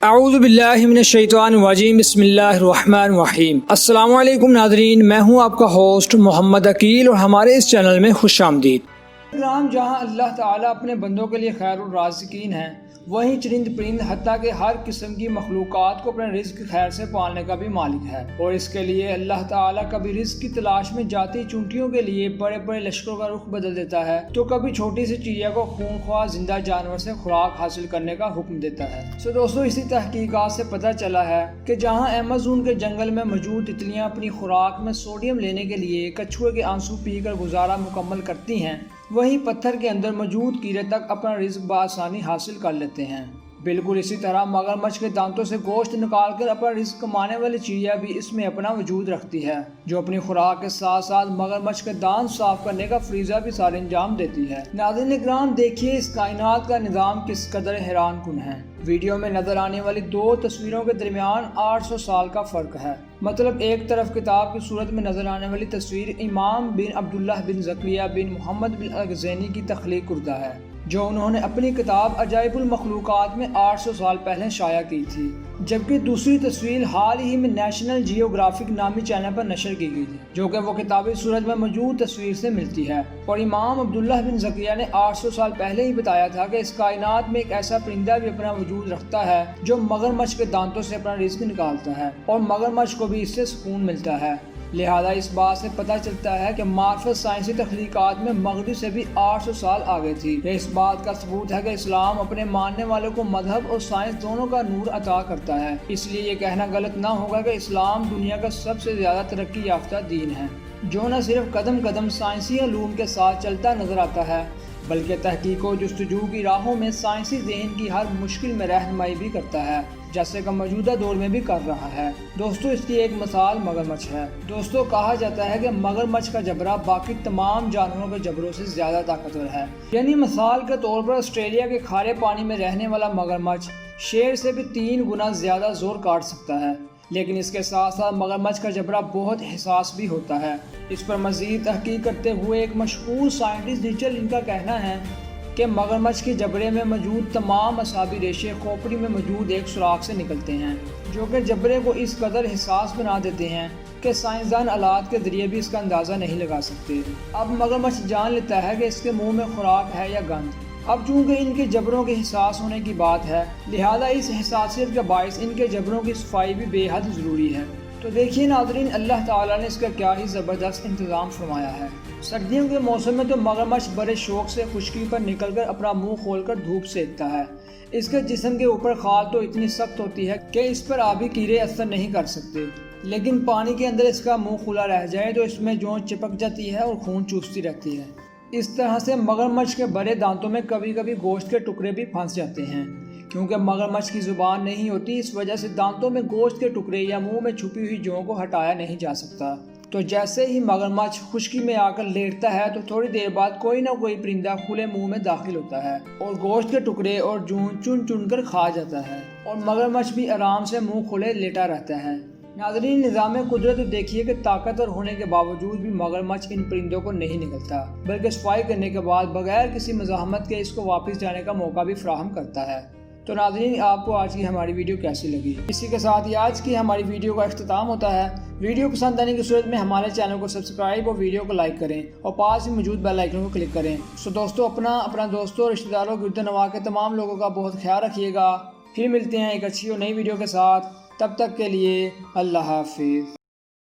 اعوذ باللہ من الشیطان الرجیم بسم اللہ الرحمن الرحیم۔ السلام علیکم ناظرین، میں ہوں آپ کا ہوسٹ محمد عقیل اور ہمارے اس چینل میں خوش آمدید۔ جہاں اللہ تعالیٰ اپنے بندوں کے لیے خیر الرازقین ہیں، وہیں چرند پرند حتیٰ کہ ہر قسم کی مخلوقات کو اپنے رزق خیر سے پالنے کا بھی مالک ہے، اور اس کے لیے اللہ تعالیٰ کبھی رزق کی تلاش میں جاتی چونٹیوں کے لیے بڑے بڑے لشکروں کا رخ بدل دیتا ہے، تو کبھی چھوٹی سی چڑیا کو خونخوار زندہ جانور سے خوراک حاصل کرنے کا حکم دیتا ہے۔ دوستو، اسی تحقیقات سے پتہ چلا ہے کہ جہاں ایمیزون کے جنگل میں موجود تتلیاں اپنی خوراک میں سوڈیم لینے کے لیے کچھوے کے آنسو پی کر گزارا مکمل کرتی ہیں، وہیں پتھر کے اندر موجود کیڑے تک اپنا رزق بآسانی حاصل کر لیتے ہیں۔ بالکل اسی طرح مگرمچھ کے دانتوں سے گوشت نکال کر اپنا رزق کمانے والی چڑیا بھی اس میں اپنا وجود رکھتی ہے، جو اپنی خوراک کے ساتھ ساتھ مگرمچھ کے دانت صاف کرنے کا فریضہ بھی سارے انجام دیتی ہے۔ ناظرین اکرام، دیکھیے اس کائنات کا نظام کس قدر حیران کن ہے۔ ویڈیو میں نظر آنے والی دو تصویروں کے درمیان 800 سال کا فرق ہے۔ مطلب ایک طرف کتاب کی صورت میں نظر آنے والی تصویر امام بن عبداللہ بن زکریا بن محمد بن الغزینی کی تخلیق کردہ ہے، جو انہوں نے اپنی کتاب عجائب المخلوقات میں 800 سال پہلے شائع کی تھی، جبکہ دوسری تصویر حال ہی میں نیشنل جیوگرافک نامی چینل پر نشر کی گئی تھی، جو کہ وہ کتابی صورت میں موجود تصویر سے ملتی ہے۔ اور امام عبداللہ بن زکریا نے 800 سال پہلے ہی بتایا تھا کہ اس کائنات میں ایک ایسا پرندہ بھی اپنا وجود رکھتا ہے جو مگرمچھ کے دانتوں سے اپنا رزق نکالتا ہے، اور مگرمچھ کو بھی اس سے سکون ملتا ہے۔ لہذا اس بات سے پتہ چلتا ہے کہ معرفت سائنسی تخلیقات میں مغرب سے بھی 800 سال آگے تھی۔ یہ اس بات کا ثبوت ہے کہ اسلام اپنے ماننے والوں کو مذہب اور سائنس دونوں کا نور عطا کرتا ہے، اس لیے یہ کہنا غلط نہ ہوگا کہ اسلام دنیا کا سب سے زیادہ ترقی یافتہ دین ہے، جو نہ صرف قدم قدم سائنسی علوم کے ساتھ چلتا نظر آتا ہے، بلکہ تحقیق و جستجو کی راہوں میں سائنسی ذہن کی ہر مشکل میں رہنمائی بھی کرتا ہے، جیسے کہ موجودہ دور میں بھی کر رہا ہے۔ دوستو، اس کی ایک مثال مگرمچھ ہے۔ دوستو، کہا جاتا ہے کہ مگرمچھ کا جبڑا باقی تمام جانوروں کے جبڑوں سے زیادہ طاقتور ہے، یعنی مثال کے طور پر آسٹریلیا کے کھارے پانی میں رہنے والا مگرمچھ شیر سے بھی 3 گنا زیادہ زور کاٹ سکتا ہے، لیکن اس کے ساتھ ساتھ مگرمچھ کا جبڑا بہت حساس بھی ہوتا ہے۔ اس پر مزید تحقیق کرتے ہوئے ایک مشہور سائنٹسٹ ریچل ان کا کہنا ہے کہ مگرمچھ کے جبڑے میں موجود تمام اعصابی ریشے کھوپڑی میں موجود ایک سوراخ سے نکلتے ہیں، جو کہ جبڑے کو اس قدر حساس بنا دیتے ہیں کہ سائنسدان آلات کے ذریعے بھی اس کا اندازہ نہیں لگا سکتے۔ اب مگرمچھ جان لیتا ہے کہ اس کے منہ میں خوراک ہے یا گند۔ اب چونکہ ان کے جبڑوں کے حساس ہونے کی بات ہے، لہذا اس حساسیت کے باعث ان کے جبڑوں کی صفائی بھی بے حد ضروری ہے۔ تو دیکھیے ناظرین، اللہ تعالیٰ نے اس کا کیا ہی زبردست انتظام فرمایا ہے۔ سردیوں کے موسم میں تو مگرمچھ بڑے شوق سے خشکی پر نکل کر اپنا منہ کھول کر دھوپ سینکتا ہے۔ اس کے جسم کے اوپر خال تو اتنی سخت ہوتی ہے کہ اس پر آبی کیڑے اثر نہیں کر سکتے، لیکن پانی کے اندر اس کا منہ کھلا رہ جائے تو اس میں جون چپک جاتی ہے اور خون چوستی رہتی ہے۔ اس طرح سے مگرمچھ کے بڑے دانتوں میں کبھی کبھی گوشت کے ٹکڑے بھی پھنس جاتے ہیں۔ کیونکہ مگرمچھ کی زبان نہیں ہوتی، اس وجہ سے دانتوں میں گوشت کے ٹکڑے یا منہ میں چھپی ہوئی جوں کو ہٹایا نہیں جا سکتا۔ تو جیسے ہی مگرمچھ خشکی میں آ کر لیٹتا ہے تو تھوڑی دیر بعد کوئی نہ کوئی پرندہ کھلے منہ میں داخل ہوتا ہے اور گوشت کے ٹکڑے اور جون چن چن کر کھا جاتا ہے، اور مگرمچھ بھی آرام سے منہ کھلے لیٹا رہتا ہے۔ ناظرین، نظام قدرت دیکھیے کہ طاقتور ہونے کے باوجود بھی مگرمچھ ان پرندوں کو نہیں نگلتا، بلکہ صفائی کرنے کے بعد بغیر کسی مزاحمت کے اس کو واپس جانے کا موقع بھی فراہم کرتا ہے۔ تو ناظرین، آپ کو آج کی ہماری ویڈیو کیسی لگی؟ اسی کے ساتھ ہی آج کی ہماری ویڈیو کا اختتام ہوتا ہے۔ ویڈیو پسند آنے کی صورت میں ہمارے چینل کو سبسکرائب اور ویڈیو کو لائک کریں، اور پاس ہی موجود بیل آئیکن کو کلک کریں۔ دوستو، اپنا دوستوں اور رشتہ داروں گرد نواح کے تمام لوگوں کا بہت خیال رکھیے گا۔ پھر ملتے ہیں ایک اچھی اور نئی ویڈیو کے ساتھ، تب تک کے لیے اللہ حافظ۔